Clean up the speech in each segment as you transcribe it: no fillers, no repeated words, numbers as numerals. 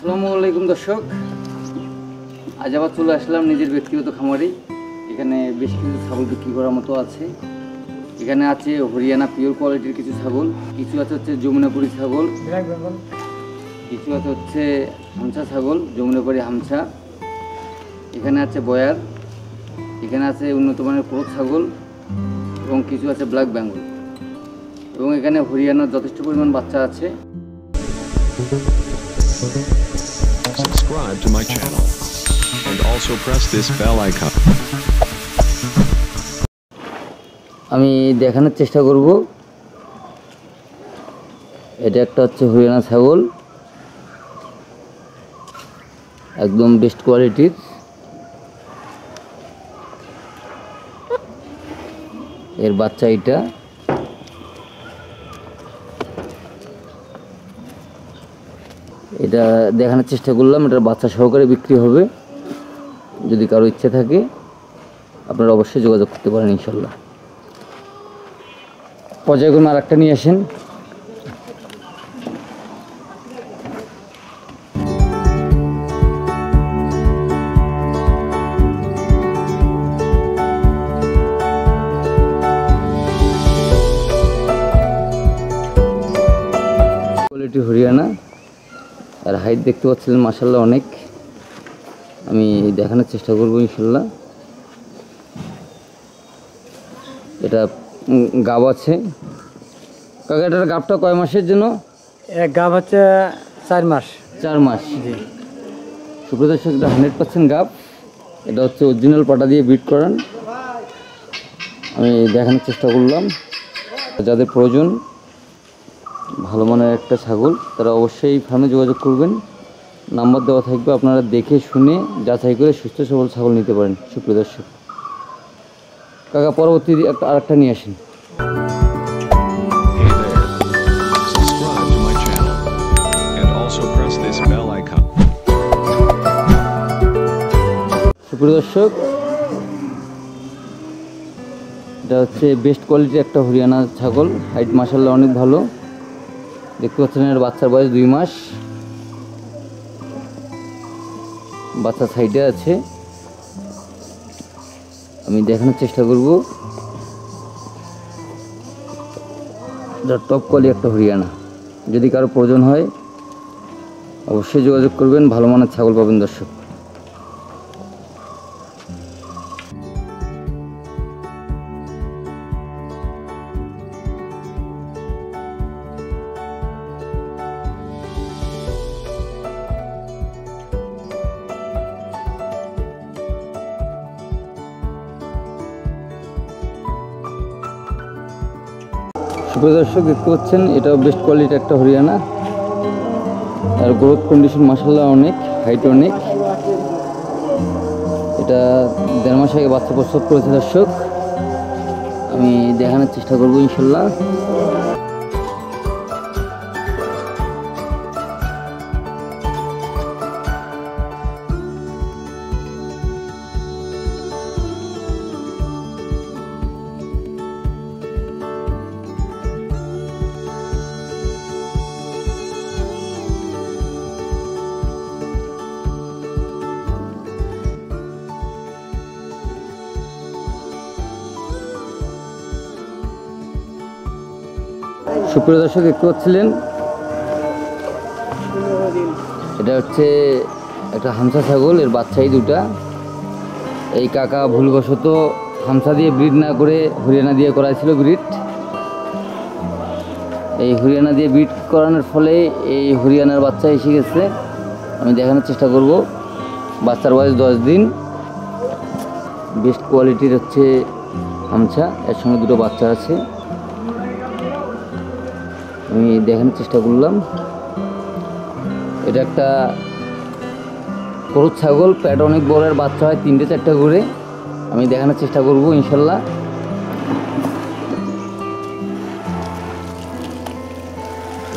আসসালামু আলাইকুম দর্শক, আজ আবার চলে আসলাম নিজের ব্যক্তিগত খামারে। এখানে বেশ কিছু ছাগল বিক্রি করার মতো আছে। এখানে আছে হরিয়ানা পিওর কোয়ালিটির কিছু ছাগল, কিছু আছে হচ্ছে যমুনাপুরি ছাগল, কিছু আছে হচ্ছে হামসা ছাগল, যমুনাপুরি হামসা। এখানে আছে বয়ার, এখানে আছে উন্নত মানের ক্রোধ ছাগল এবং কিছু আছে ব্ল্যাক বেঙ্গল, এবং এখানে হরিয়ানার যথেষ্ট পরিমাণ বাচ্চা আছে। Subscribe to my channel and also press this bell icon. আমি দেখানোর চেষ্টা করব। এটা একটা হচ্ছে হরিয়ানা ছাগল, একদম বেস্ট কোয়ালিটির। এর বাচ্চা এটা দেখানোর চেষ্টা করলাম। এটার বাচ্চা সহকারে বিক্রি হবে। যদি কারো ইচ্ছে থাকে আপনারা অবশ্যই যোগাযোগ করতে পারেন ইনশাল্লাহ। পর্যায়ক্রমে আর একটা নিয়ে আসেন। কোয়ালিটি হরিয়ানা, আর হাইট দেখতে পাচ্ছিলেন মাশাআল্লাহ অনেক। আমি দেখানোর চেষ্টা করব ইনশাল্লাহ। এটা গাব আছে। কাকা, এটার গাবটা কয় মাসের জন্য? গাব হচ্ছে 4 মাস। 4 মাস, জি। সুপ্রদর্শক, এটা 100% গাব। এটা হচ্ছে অরিজিনাল পাটা দিয়ে ব্রিড করান। আমি দেখানোর চেষ্টা করলাম। যাদের প্রয়োজন ভালো মানের একটা ছাগল, তারা অবশ্যই ফার্মে যোগাযোগ করবেন। নাম্বার দেওয়া থাকবে, আপনারা দেখে শুনে যাচাই করে সুস্থ সবল ছাগল নিতে পারেন। সুপ্রিয় দর্শক, কাকা পরবর্তী আরেকটা নিয়ে আসেন। Hey there. Subscribe to my channel and also press this bell icon. সুপ্রিয় দর্শক, এটা হচ্ছে বেস্ট কোয়ালিটির একটা হরিয়ানা ছাগল। হাইট মাশাআল্লাহ অনেক ভালো। দেখতে পাচ্ছেন এর বাচ্চার বয়স 2 মাস। বাচ্চা সাইডে আছে। আমি দেখানোর চেষ্টা করব। এটা টপ কোয়ালিটি একটা হরিয়ানা। যদি কারো প্রয়োজন হয় অবশ্যই যোগাযোগ করবেন। ভালো মানের ছাগল পাবেন দর্শক। সুপ্রিয় দর্শক, দেখতে পাচ্ছেন এটাও বেস্ট কোয়ালিটির একটা হরিয়ানা। আর গ্রোথ কন্ডিশন মাশাআল্লাহ অনেক, হাইট অনেক। এটা 1.5 মাস আগে বাচ্চা প্রসব করেছে দর্শক। আমি দেখানোর চেষ্টা করবো ইনশাল্লাহ। সুপ্রিয় দর্শক, দেখতে পাচ্ছিলেন এটা হচ্ছে একটা হামসা ছাগল। এর বাচ্চাই দুটা। এই কাকা ভুলবশত হামসা দিয়ে ব্রিড না করে হরিয়ানা দিয়ে করাইছিল ব্রিড। এই হরিয়ানা দিয়ে ব্রিড করানোর ফলে এই হরিয়ানার বাচ্চা এসে গেছে। আমি দেখানোর চেষ্টা করব। বাচ্চার বয়স 10 দিন। বেস্ট কোয়ালিটির হচ্ছে হামসা, এর সঙ্গে দুটো বাচ্চা আছে। আমি দেখানোর চেষ্টা করলাম। এটা একটা ক্রোধ ছাগল, প্যাট অনেক বড়। এর বাচ্চা হয় 3-4টা করে। আমি দেখানোর চেষ্টা করব ইনশাল্লাহ।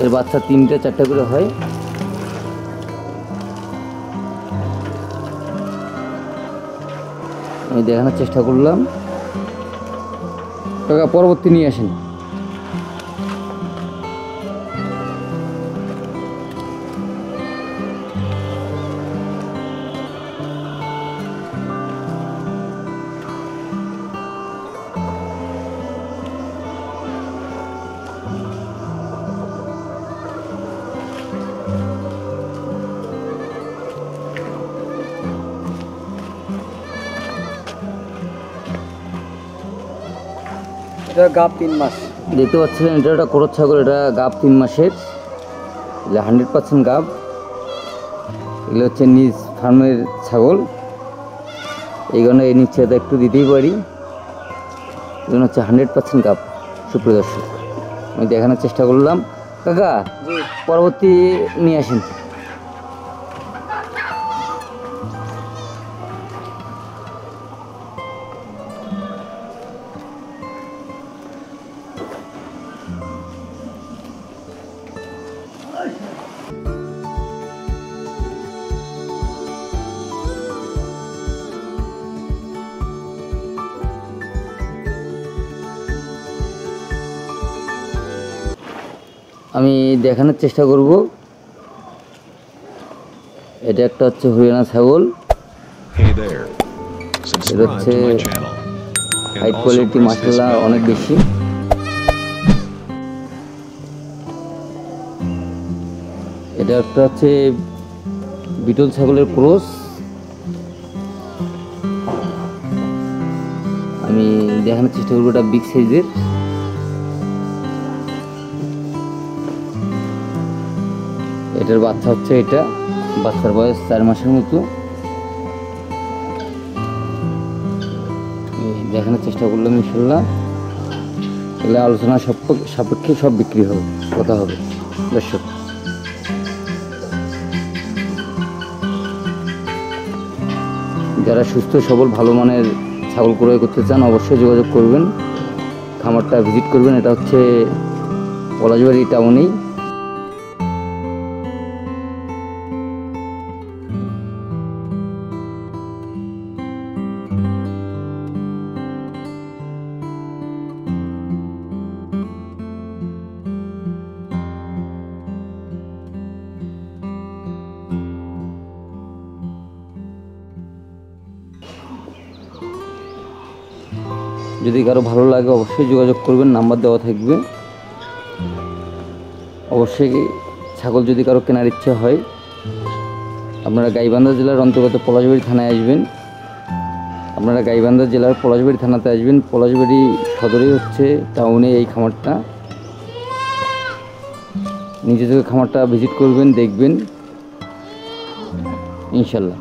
এর বাচ্চা 3-4টা করে হয়। আমি দেখানোর চেষ্টা করলাম। কাকা পরবর্তী নিয়ে আসেন। এটা গাব 3 মাস। দেখতে পাচ্ছেন এটা একটা ক্রস ছাগল, এটা গাব 3 মাসের, এটা 100% গাব। এগুলো হচ্ছে নিজ ফার্মের ছাগল, এই কারণে এই নিশ্চয়তা একটু দিতেই পারি। এগুলো হচ্ছে 100% গাব। সুপ্রিয় দর্শক, আমি দেখানোর চেষ্টা করলাম। কাকা পরবর্তী নিয়ে আসেন। আমি দেখানোর চেষ্টা করব। এটা একটা হচ্ছে হরিয়ানা ছাগল, Hey there. এটা Subscribe হচ্ছে to my channel. Hi And also quality, press this মাশাআল্লাহ bell অনেক icon. বেশি। এটা একটা হচ্ছে বিটল ছাগলের ক্রস। আমি দেখানোর চেষ্টা করবো, এটা বিগ সাইজের। এটার বাচ্চা হচ্ছে, এটা বাচ্চার বয়স 4 মাসের মতো। দেখানোর চেষ্টা করলাম, ইনশাল্লাহ এগুলো আলোচনা সাপেক্ষে সব বিক্রি হবে, কথা হবে। দর্শক, যারা সুস্থ সবল ভালো মানের ছাগল ক্রয় করতে চান অবশ্যই যোগাযোগ করবেন, খামারটা ভিজিট করবেন। এটা হচ্ছে পলাশবাড়ি টাউনেই। যদি কারো ভালো লাগে অবশ্যই যোগাযোগ করবেন, নাম্বার দেওয়া থাকবে। অবশ্যই ছাগল যদি কারো কেনার ইচ্ছা হয়, আপনারা গাইবান্ধা জেলার অন্তর্গত পলাশবাড়ি থানায় আসবেন। আপনারা গাইবান্ধা জেলার পলাশবাড়ি থানাতে আসবেন। পলাশবাড়ি সদরে হচ্ছে টাউনে এই খামারটা। নিজে থেকে খামারটা ভিজিট করবেন, দেখবেন ইনশাল্লাহ।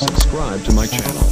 Subscribe to my channel